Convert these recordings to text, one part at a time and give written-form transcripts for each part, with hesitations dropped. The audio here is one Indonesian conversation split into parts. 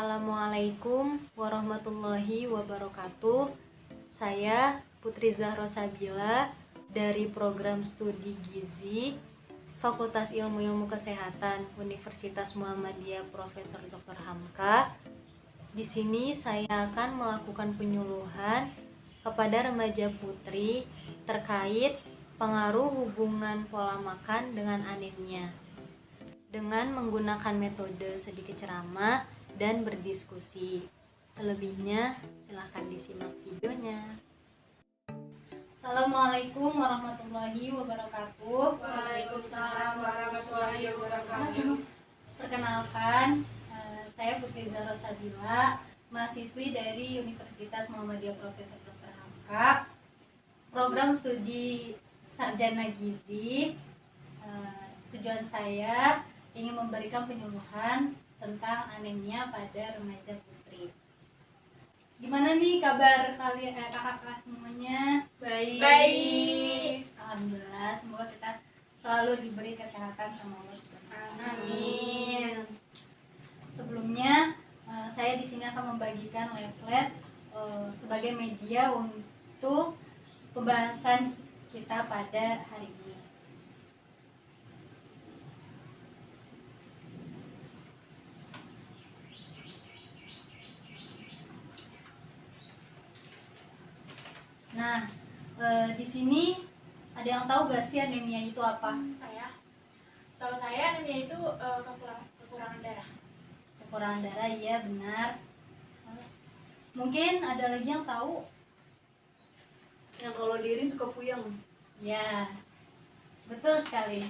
Assalamualaikum warahmatullahi wabarakatuh. Saya Putri Zahro Sabila dari program studi Gizi Fakultas Ilmu Kesehatan Universitas Muhammadiyah Profesor Dr. Hamka. Di sini saya akan melakukan penyuluhan kepada remaja putri terkait pengaruh hubungan pola makan dengan anemia dengan menggunakan metode sedikit ceramah dan berdiskusi. Selebihnya silahkan disimak videonya. Assalamualaikum warahmatullahi wabarakatuh. Waalaikumsalam warahmatullahi wabarakatuh. Perkenalkan, saya Putri Zahro Sabila, mahasiswi dari Universitas Muhammadiyah Profesor Dr. Hamka, program studi Sarjana Gizi. Tujuan saya ingin memberikan penyuluhan tentang anemia pada remaja putri. Gimana nih kabar kalian, kakak-kakak semuanya? Baik. Alhamdulillah, semoga kita selalu diberi kesehatan sama Allah Subhanahu. Amin. Sebelumnya, saya di sini akan membagikan leaflet sebagai media untuk pembahasan kita pada hari ini. Nah, di sini ada yang tahu gak sih anemia itu apa? Setahu saya anemia itu kekurangan darah. Kekurangan darah, iya benar. Mungkin ada lagi yang tahu? Yang kalau diri suka puyeng. Ya, betul sekali.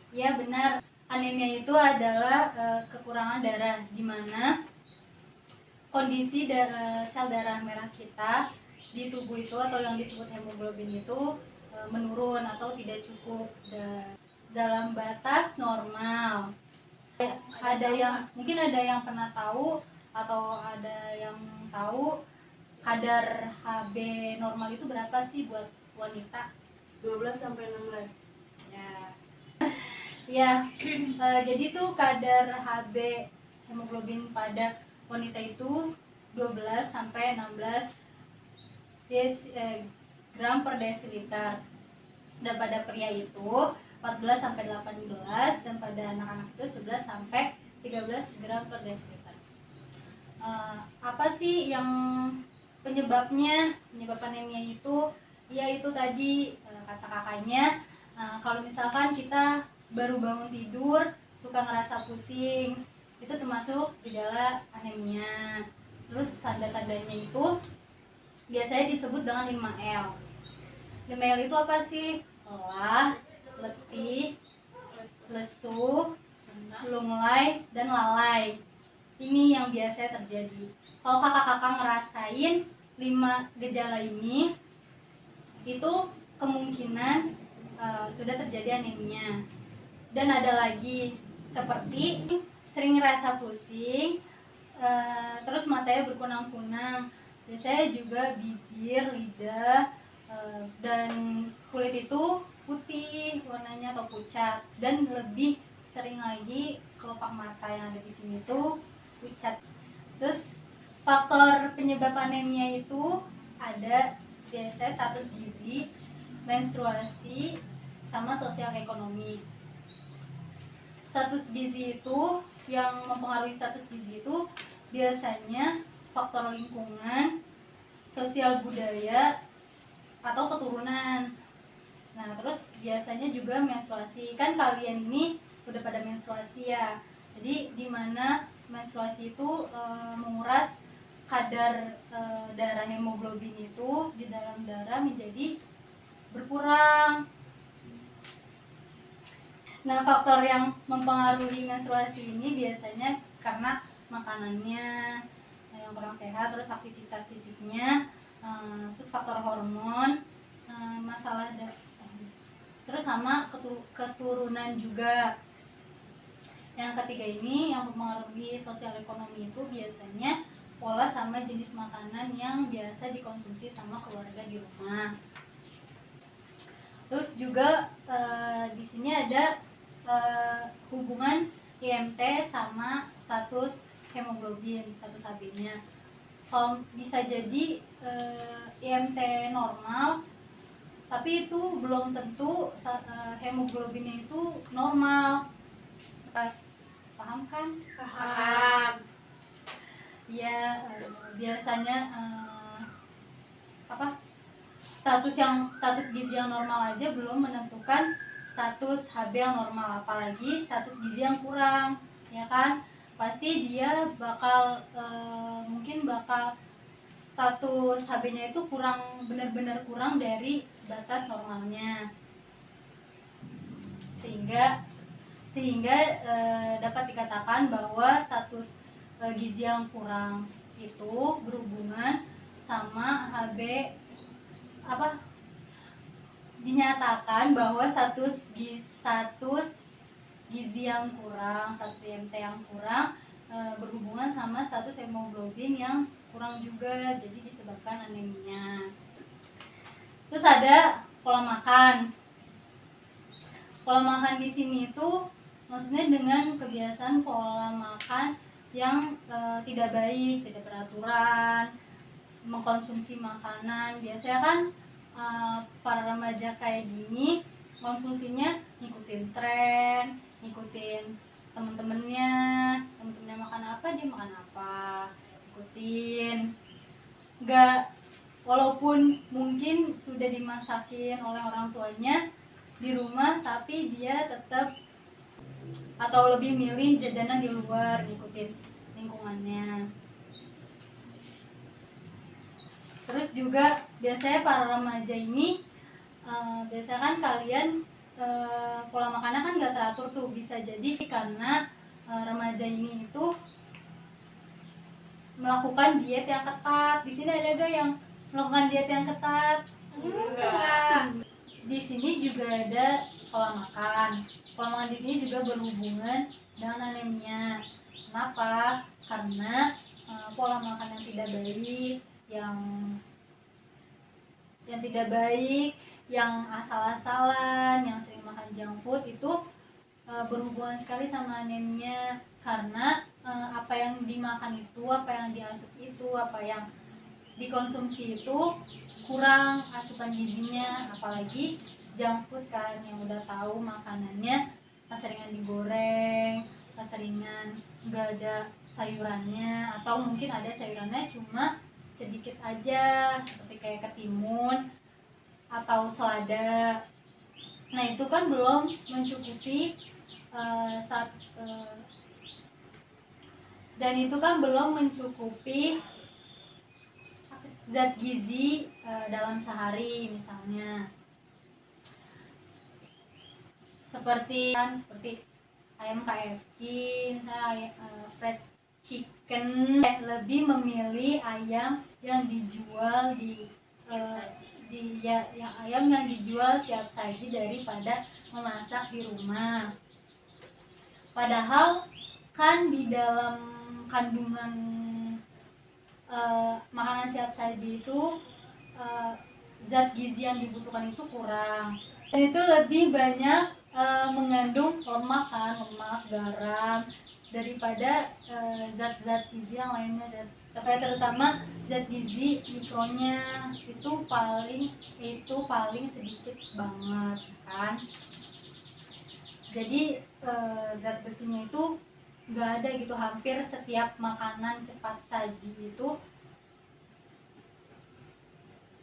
Ya benar, anemia itu adalah kekurangan darah, di mana kondisi sel darah merah kita di tubuh itu atau yang disebut hemoglobin itu menurun atau tidak cukup dalam batas normal. Mungkin ada yang pernah tahu atau ada yang tahu kadar HB normal itu berapa sih buat wanita? 12 sampai 16. Ya, jadi tuh kadar HB hemoglobin pada wanita itu 12 sampai 16 gram per desiliter, dan pada pria itu 14 sampai 18, dan pada anak-anak itu 11 sampai 13 gram per desiliter. Apa sih yang penyebab anemia itu? Ya itu tadi kata kakaknya, kalau misalkan kita baru bangun tidur suka ngerasa pusing, itu termasuk gejala anemia. Terus tanda-tandanya itu biasanya disebut dengan 5L. 5L itu apa sih? Lelah, letih, lesu, lunglai, dan lalai. Ini yang biasanya terjadi. Kalau kakak-kakak ngerasain 5 gejala ini, itu kemungkinan sudah terjadi anemia. Dan ada lagi seperti sering ngerasa pusing, terus matanya berkunang-kunang, biasanya juga bibir, lidah, dan kulit itu putih warnanya atau pucat, dan lebih sering lagi kelopak mata yang ada di sini itu pucat. Terus faktor penyebab anemia itu ada biasanya status gizi, menstruasi, sama sosial ekonomi. Status gizi itu, yang mempengaruhi status gizi itu biasanya faktor lingkungan, sosial budaya, atau keturunan. Nah, terus biasanya juga menstruasi. Kan kalian ini udah pada menstruasi ya. Jadi di mana menstruasi itu menguras kadar darah hemoglobin itu di dalam darah menjadi berkurang. Nah, faktor yang mempengaruhi menstruasi ini biasanya karena makanannya yang kurang sehat, terus aktivitas fisiknya, terus faktor hormon, masalah terus sama keturunan juga. Yang ketiga ini yang mempengaruhi sosial ekonomi itu biasanya pola sama jenis makanan yang biasa dikonsumsi sama keluarga di rumah. Terus juga di sini ada hubungan IMT sama status hemoglobin status HB-nya. Kalau bisa jadi IMT normal, tapi itu belum tentu hemoglobinnya itu normal. Paham kan? Paham. Ya, biasanya status gizi yang normal aja belum menentukan status HB yang normal, apalagi status gizi yang kurang, ya kan? Pasti dia bakal mungkin bakal status HB-nya itu kurang, benar-benar kurang dari batas normalnya, sehingga dapat dikatakan bahwa status gizi yang kurang itu berhubungan sama HB, dinyatakan bahwa status gizi yang kurang, status IMT yang kurang berhubungan sama status hemoglobin yang kurang juga, jadi disebabkan anemia. Terus ada pola makan. Pola makan di sini itu maksudnya dengan kebiasaan pola makan yang tidak baik, tidak beraturan, mengkonsumsi makanan. Biasanya kan para remaja kayak gini konsumsinya ngikutin tren, ngikutin temen-temennya makan apa, dia makan apa, ikutin. Walaupun mungkin sudah dimasakin oleh orang tuanya di rumah, tapi dia tetap atau lebih milih jajanan di luar, ngikutin lingkungannya. Terus juga biasanya para remaja ini biasanya kan kalian pola makannya kan gak teratur tuh, bisa jadi karena remaja ini itu melakukan diet yang ketat. Di sini ada gak yang melakukan diet yang ketat? Enggak. Di sini juga ada pola makan. Pola makan di sini juga berhubungan dengan anemia. Kenapa? Karena pola makan yang tidak baik, yang tidak baik, yang asal-asalan, yang sering makan junk food itu berhubungan sekali sama anemia. Karena apa yang dimakan itu, apa yang diasup itu, apa yang dikonsumsi itu kurang asupan gizinya, apalagi junk food kan, yang udah tahu makanannya keseringan digoreng, keseringan nggak ada sayurannya, atau mungkin ada sayurannya cuma sedikit aja seperti kayak ketimun atau selada. Nah itu kan belum mencukupi dan itu kan belum mencukupi zat gizi dalam sehari. Misalnya seperti ayam KFC, misalnya fried chicken, lebih memilih ayam yang dijual ayam yang dijual siap saji daripada memasak di rumah. Padahal kan di dalam kandungan makanan siap saji itu zat gizi yang dibutuhkan itu kurang, dan itu lebih banyak mengandung lemak, garam daripada zat-zat gizi yang lainnya. Terutama zat gizi mikronya itu paling sedikit banget kan. Jadi zat besinya itu nggak ada gitu. Hampir setiap makanan cepat saji itu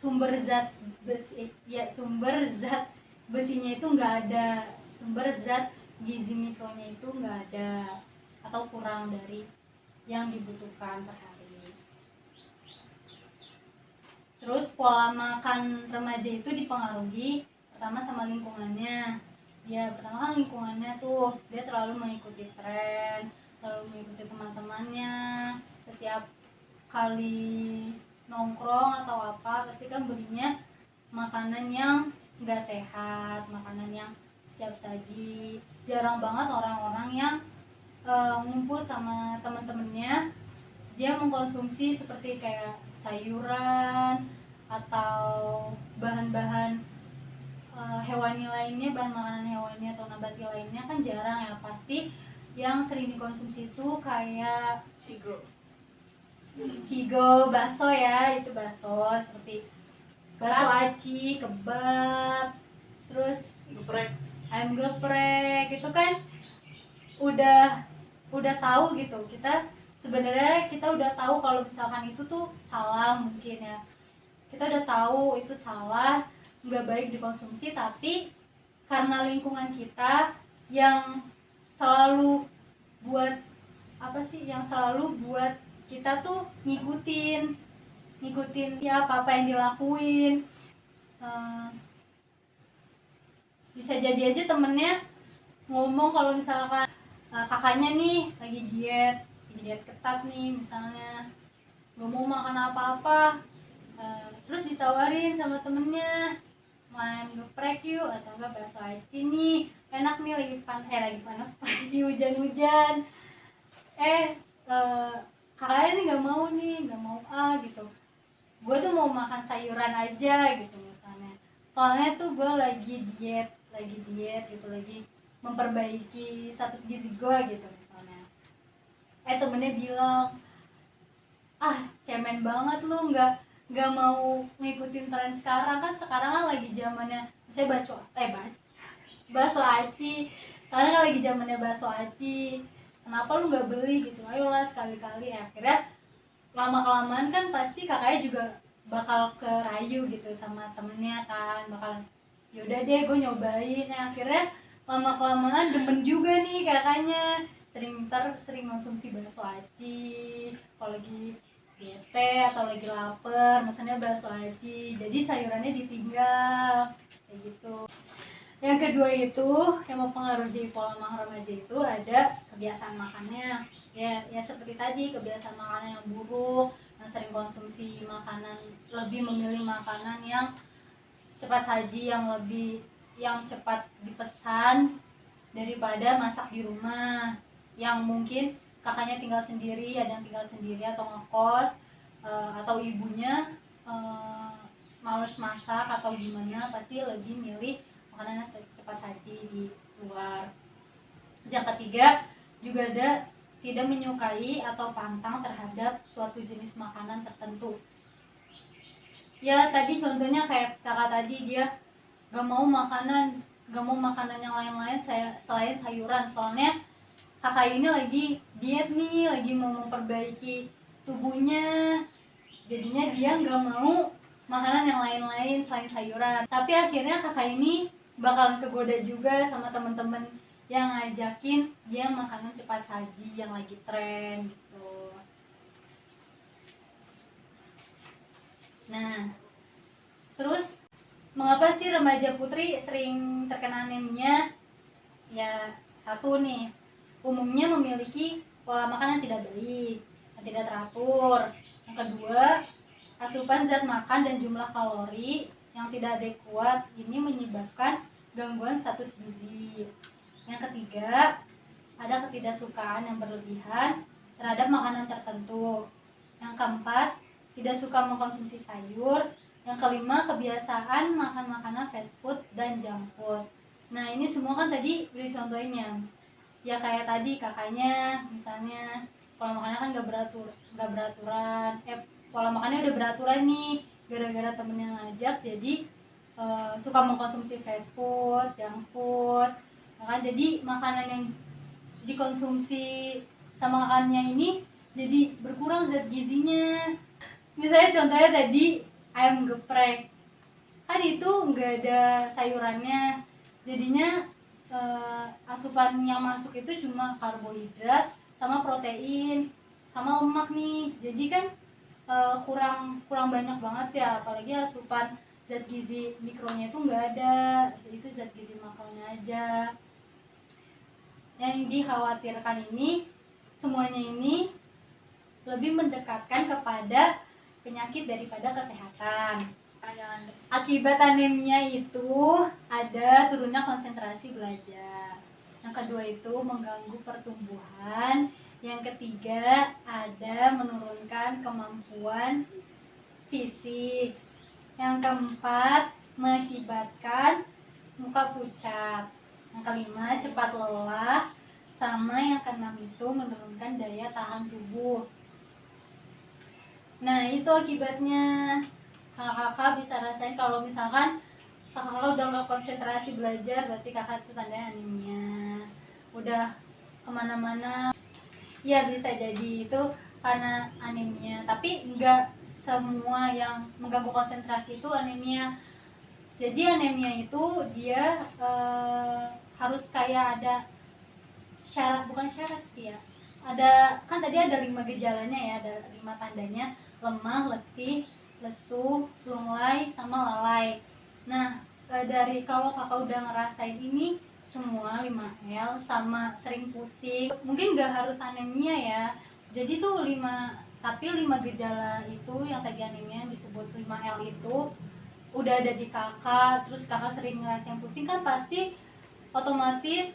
sumber zat besinya itu nggak ada, sumber zat gizi mikronya itu nggak ada atau kurang dari yang dibutuhkan per hari. Terus pola makan remaja itu dipengaruhi pertama sama lingkungannya. Ya pertama kan lingkungannya tuh, dia terlalu mengikuti tren, terlalu mengikuti teman-temannya. Setiap kali nongkrong atau apa pasti kan belinya makanan yang nggak sehat, makanan yang siap saji. Jarang banget orang-orang yang ngumpul sama teman-temannya dia mengkonsumsi seperti kayak sayuran atau bahan-bahan hewani lainnya, bahan makanan hewani atau nabati lainnya kan jarang ya. Pasti yang sering dikonsumsi itu kayak Sigro. cigo, bakso ya, itu bakso seperti bakso aci, kebab, terus Geprek. ayam geprek, itu kan udah tahu gitu. Kita udah tahu kalau misalkan itu tuh salah mungkin ya. Kita udah tahu itu salah, nggak baik dikonsumsi, tapi karena lingkungan kita yang selalu buat yang selalu buat kita tuh ngikutin ya apa yang dilakuin. Bisa jadi aja temennya ngomong kalau misalkan kakaknya nih lagi diet ketat nih misalnya, nggak mau makan apa-apa, terus ditawarin sama temennya main geprek yuk, atau enggak bakso aci nih enak nih lagi panas lagi hujan-hujan, kakaknya nih nggak mau gitu, gue tuh mau makan sayuran aja gitu misalnya, soalnya tuh gue lagi diet gitu, lagi memperbaiki status gizi gue gitu misalnya. Temennya bilang, cemen banget lu, nggak mau ngikutin tren sekarang kan lagi zamannya saya bakso aci, soalnya kan lagi zamannya bakso aci, kenapa lu nggak beli gitu, ayolah sekali-kali. Akhirnya lama kelamaan kan pasti kakaknya juga bakal kerayu gitu sama temennya kan, bakal yaudah deh gue nyobain. Akhirnya lama kelamaan demen juga nih kakaknya, sering konsumsi bakso aci kalau lagi bete atau lagi lapar, maksudnya bakso aci, jadi sayurannya ditinggal kayak gitu. Yang kedua itu yang mempengaruhi pola makan remaja itu ada kebiasaan makannya. Ya seperti tadi, kebiasaan makanan yang buruk, yang sering konsumsi makanan, lebih memilih makanan yang cepat saji, yang cepat dipesan daripada masak di rumah. Yang mungkin kakaknya tinggal sendiri, ada yang tinggal sendiri atau ngekos, atau ibunya males masak atau gimana, pasti lebih milih makanan cepat saji di luar. Terus yang ketiga juga ada tidak menyukai atau pantang terhadap suatu jenis makanan tertentu. Ya tadi contohnya kayak kakak tadi, dia gak mau makanan yang lain-lain selain sayuran, soalnya kakak ini lagi diet nih, lagi mau memperbaiki tubuhnya, jadinya dia gak mau makanan yang lain-lain selain sayuran. Tapi akhirnya kakak ini bakalan kegoda juga sama temen-temen yang ngajakin dia makanan cepat saji yang lagi tren gitu. Nah, terus mengapa sih remaja putri sering terkena anemia? Ya, satu nih, umumnya memiliki pola makan yang tidak baik, yang tidak teratur. Yang kedua, asupan zat makan dan jumlah kalori yang tidak adekuat ini menyebabkan gangguan status gizi. Yang ketiga, ada ketidaksukaan yang berlebihan terhadap makanan tertentu. Yang keempat, tidak suka mengkonsumsi sayur. Yang kelima, kebiasaan makan makanan fast food dan junk food. Nah, ini semua kan tadi udah contohnya. Ya kayak tadi kakaknya misalnya pola makannya kan gak beraturan. Pola makannya udah beraturan nih, gara-gara temennya ngajak jadi suka mengkonsumsi fast food, junk food. Maka jadi makanan yang dikonsumsi sama makannya ini jadi berkurang zat gizinya. Misalnya contohnya tadi ayam geprek, kan itu nggak ada sayurannya, jadinya asupan yang masuk itu cuma karbohidrat sama protein sama lemak nih, jadi kan kurang banyak banget ya, apalagi asupan zat gizi mikronya itu nggak ada, itu zat gizi makronya aja. Yang dikhawatirkan ini semuanya ini lebih mendekatkan kepada penyakit daripada kesehatan. Akibat anemia itu ada turunnya konsentrasi belajar. Yang kedua itu mengganggu pertumbuhan. Yang ketiga ada menurunkan kemampuan fisik. Yang keempat mengakibatkan muka pucat. Yang kelima cepat lelah. Sama yang keenam itu menurunkan daya tahan tubuh. Nah, itu akibatnya. Kakak bisa rasain kalau misalkan kakak udah nggak konsentrasi belajar, berarti kakak itu tandanya anemia. Udah kemana-mana, ya bisa jadi itu karena anemia. Tapi nggak semua yang mengganggu konsentrasi itu anemia. Jadi anemia itu dia harus kayak ada syarat, bukan syarat sih ya. Ada kan tadi ada 5 gejalanya ya, ada 5 tandanya: lemah, letih, lesu, lunglai, sama lalai. Nah, dari kalau kakak udah ngerasain ini semua 5L sama sering pusing, mungkin nggak harus anemia ya. Jadi tuh 5 gejala itu yang tadi anemia disebut 5L itu udah ada di kakak, terus kakak sering ngerasain pusing, kan pasti otomatis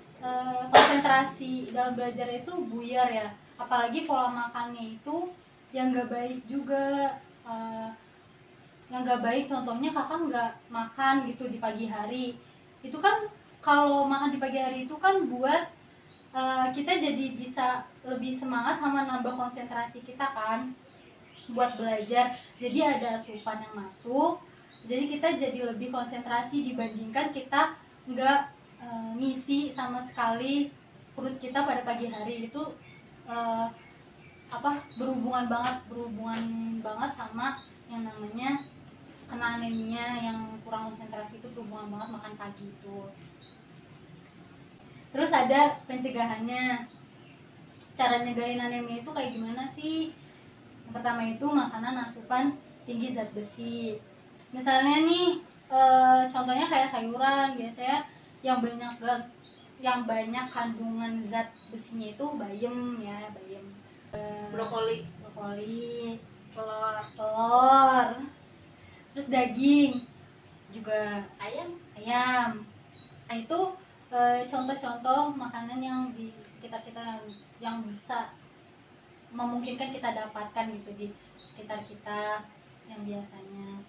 konsentrasi dalam belajar itu buyar ya. Apalagi pola makannya itu yang nggak baik juga. Yang nggak baik contohnya kakak nggak makan gitu di pagi hari. Itu kan kalau makan di pagi hari itu kan buat kita jadi bisa lebih semangat sama nambah konsentrasi kita kan buat belajar. Jadi ada asupan yang masuk, jadi kita jadi lebih konsentrasi dibandingkan kita nggak ngisi sama sekali perut kita pada pagi hari. Itu berhubungan banget sama yang namanya kena anemia. Yang kurang konsentrasi itu berhubungan banget makan pagi itu. Terus ada pencegahannya. Cara nyegain anemia itu kayak gimana sih? Yang pertama itu makanan asupan tinggi zat besi. Misalnya nih contohnya kayak sayuran, biasanya yang banyak kandungan zat besinya itu bayam ya, bayam, Brokoli, telur, terus daging juga, ayam. Nah itu contoh-contoh makanan yang di sekitar kita yang bisa memungkinkan kita dapatkan gitu di sekitar kita yang biasanya.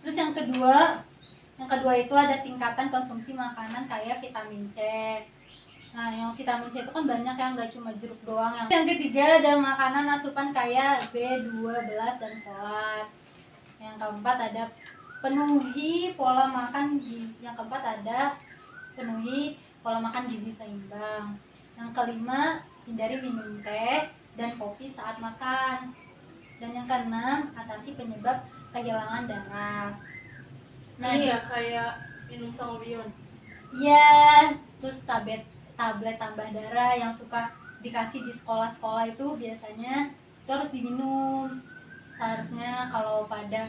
Terus yang kedua itu ada tingkatan konsumsi makanan kayak vitamin C. Nah, yang vitamin C itu kan banyak, yang nggak cuma jeruk doang. Yang ketiga ada makanan asupan kayak B12 dan folat. Yang keempat ada penuhi pola makan gizi seimbang. Yang kelima, hindari minum teh dan kopi saat makan. Dan yang keenam, atasi penyebab kehilangan darah. Nah, iya kayak minum Sangobion. Iya, terus tablet tambah darah yang suka dikasih di sekolah-sekolah itu biasanya itu harus diminum. Seharusnya kalau pada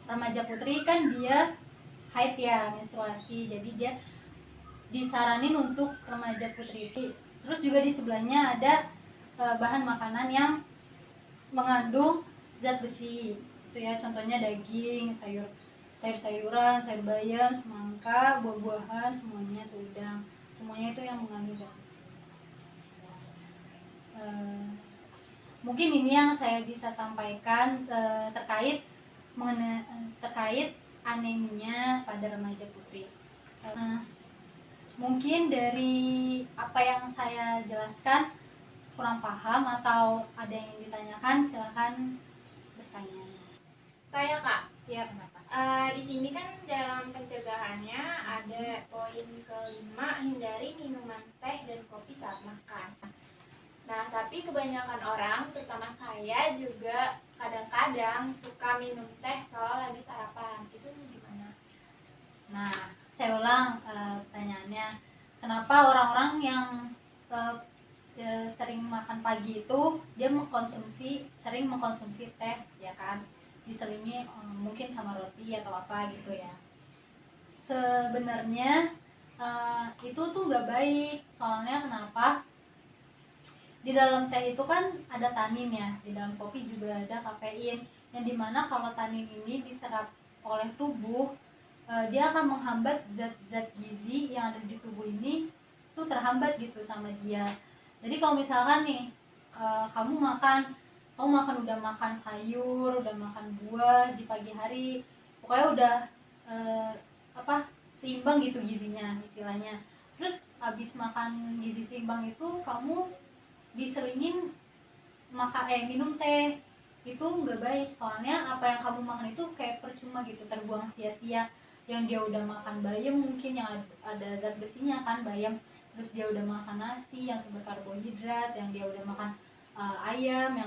remaja putri kan dia haid ya, menstruasi, jadi dia disaranin untuk remaja putri. Terus juga di sebelahnya ada bahan makanan yang mengandung zat besi itu ya, contohnya daging, sayur-sayuran, sayur bayam, semangka, buah-buahan, semuanya tuh udang, semuanya itu yang mengandung zat besi. Mungkin ini yang saya bisa sampaikan terkait anemia pada remaja putri. Mungkin dari apa yang saya jelaskan kurang paham atau ada yang ditanyakan, silahkan bertanya. Saya Kak, Ya, kenapa? di sini kan dalam pencegahannya ada poin kelima, hindari minuman teh dan kopi saat makan. Nah, tapi kebanyakan orang, terutama saya juga kadang-kadang suka minum teh kalau lagi sarapan. Itu gimana? Nah, saya ulang pertanyaannya. Kenapa orang-orang yang sering makan pagi itu dia sering mengkonsumsi teh, ya kan? Diselingi mungkin sama roti atau apa gitu ya. Sebenarnya itu tuh nggak baik. Soalnya kenapa? Di dalam teh itu kan ada tanin ya, di dalam kopi juga ada kafein, yang dimana kalau tanin ini diserap oleh tubuh, dia akan menghambat zat-zat gizi yang ada di tubuh ini tuh terhambat gitu sama dia. Jadi kalau misalkan nih kamu udah makan sayur, udah makan buah di pagi hari, pokoknya udah seimbang gitu gizinya istilahnya. Terus habis makan gizi seimbang itu kamu diselingin minum teh, itu nggak baik. Soalnya apa yang kamu makan itu kayak percuma gitu, terbuang sia-sia. Yang dia udah makan bayam mungkin yang ada zat besinya kan bayam, terus dia udah makan nasi yang sumber karbohidrat, yang dia udah makan ayam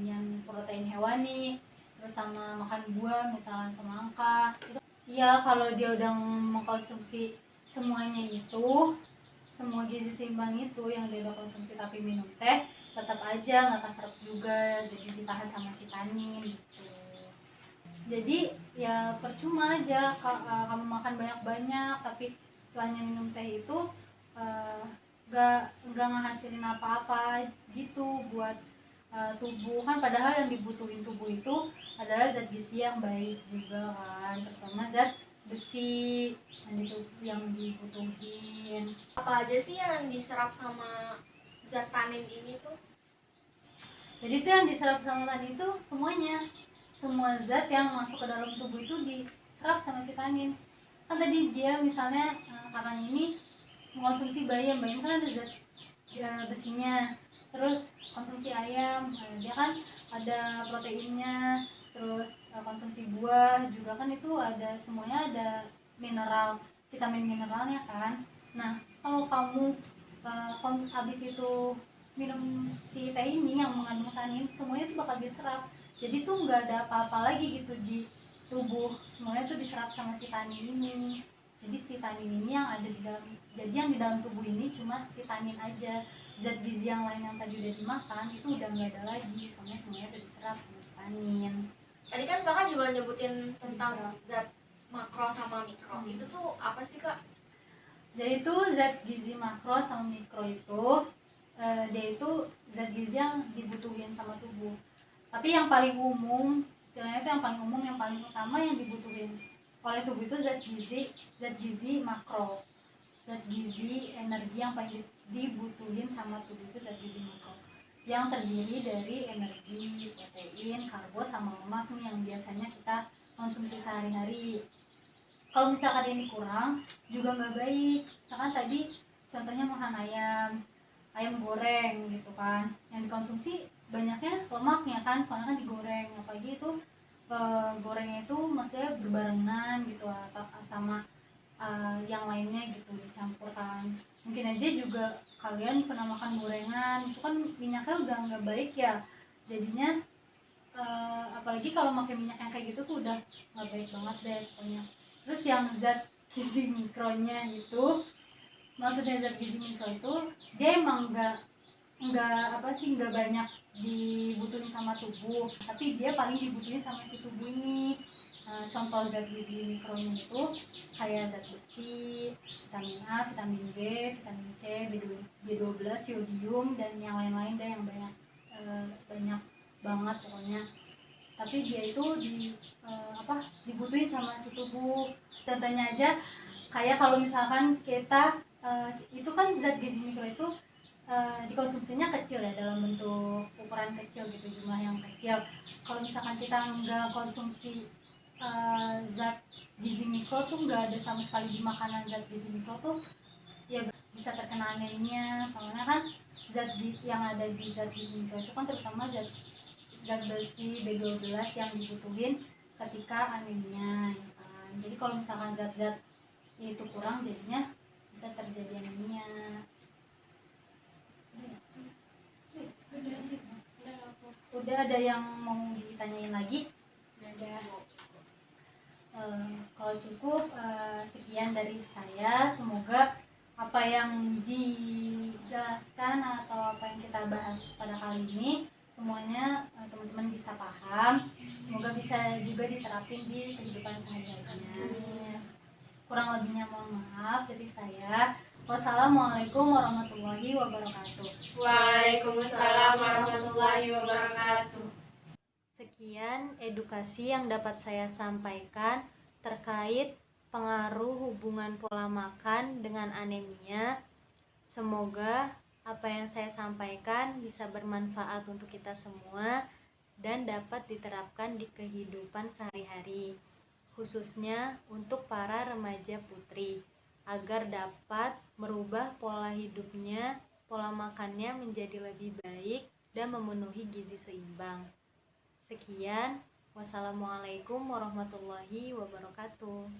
yang protein hewani, terus sama makan buah misalnya semangka itu. Ya kalau dia udah mengkonsumsi semuanya itu, semua gizi seimbang itu yang dia udah konsumsi tapi minum teh, tetap aja nggak keserap juga, jadi ditahan sama si tanin gitu. Jadi ya percuma aja kamu makan banyak-banyak tapi setelahnya minum teh itu nggak ngehasilin apa-apa gitu buat tubuh kan. Padahal yang dibutuhin tubuh itu adalah zat gizi yang baik juga kan, terutama zat besi yang dibutuhin. Apa aja sih yang diserap sama zat tanin ini tuh? Jadi itu yang diserap sama tanin itu semuanya, semua zat yang masuk ke dalam tubuh itu diserap sama si tanin. Kan tadi dia misalnya kakaknya ini mengkonsumsi bayam kan ada zat besinya, terus konsumsi ayam dia kan ada proteinnya, terus konsumsi buah juga kan itu ada, semuanya ada mineral, vitamin mineralnya kan. Nah kalau kamu habis itu minum si teh ini yang mengandung tanin, semuanya itu bakal diserap, jadi tuh nggak ada apa-apa lagi gitu di tubuh, semuanya tuh diserap sama si tanin ini. Jadi si tanin ini yang ada di dalam, jadi yang di dalam tubuh ini cuma si tanin aja, zat gizi yang lain yang tadi udah dimakan itu udah nggak ada lagi, soalnya semuanya udah diserap sama si tanin. Tadi kan kakak juga nyebutin tentang zat makro sama mikro, itu tuh apa sih kak? Jadi itu zat gizi makro sama mikro itu dia itu zat gizi yang dibutuhin sama tubuh. Tapi yang paling umum, istilahnya itu yang paling umum, yang paling utama yang dibutuhin oleh tubuh itu zat gizi makro. Zat gizi energi yang paling dibutuhin sama tubuh itu zat gizi makro, yang terdiri dari energi, protein, karbo, sama lemak nih yang biasanya kita konsumsi sehari-hari. Kalau misalkan ini kurang juga nggak baik. Misalkan tadi contohnya makan ayam goreng gitu kan, yang dikonsumsi banyaknya lemaknya kan, soalnya kan digoreng, apalagi itu gorengnya itu maksudnya berbarengan gitu atau sama yang lainnya gitu dicampurkan. Mungkin aja juga kalian pernah makan gorengan, itu kan minyaknya udah nggak baik ya, jadinya apalagi kalau pakai minyak yang kayak gitu tuh udah nggak baik banget deh pokoknya. Terus yang zat gizi mikronya itu, maksudnya zat gizi mikro itu dia emang nggak banyak dibutuhin sama tubuh, tapi dia paling dibutuhin sama si tubuh ini. Contoh zat gizi mikronya itu kayak zat besi, vitamin A, vitamin B, vitamin C, B12, yodium, dan yang lain-lain deh yang banyak banget pokoknya. Tapi dia itu dibutuhin sama si tubuh. Contohnya aja kayak kalau misalkan kita itu kan zat gizi mikro itu dikonsumsinya kecil ya, dalam bentuk ukuran kecil gitu, jumlah yang kecil. Kalau misalkan kita nggak konsumsi zat gizi mikro tuh, nggak ada sama sekali di makanan zat gizi mikro tuh, ya bisa terkena anemia. Soalnya kan yang ada di zat gizi mikro itu kan terutama zat besi, B12 yang dibutuhin ketika anemia ya kan. Jadi kalau misalkan zat-zat itu kurang, jadinya bisa terjadi anemia. Udah ada yang mau ditanyain lagi? Ada. Kalau cukup sekian dari saya. Semoga apa yang dijelaskan atau apa yang kita bahas pada kali ini semuanya teman-teman bisa paham. Semoga bisa juga diterapin di kehidupan sehari-harinya. Kurang lebihnya mohon maaf dari saya. Wassalamualaikum warahmatullahi wabarakatuh. Waalaikumsalam warahmatullahi wabarakatuh. Sekian edukasi yang dapat saya sampaikan terkait pengaruh hubungan pola makan dengan anemia. Semoga apa yang saya sampaikan bisa bermanfaat untuk kita semua dan dapat diterapkan di kehidupan sehari-hari, khususnya untuk para remaja putri. agar dapat merubah pola hidupnya, pola makannya menjadi lebih baik dan memenuhi gizi seimbang. Sekian, wassalamualaikum warahmatullahi wabarakatuh.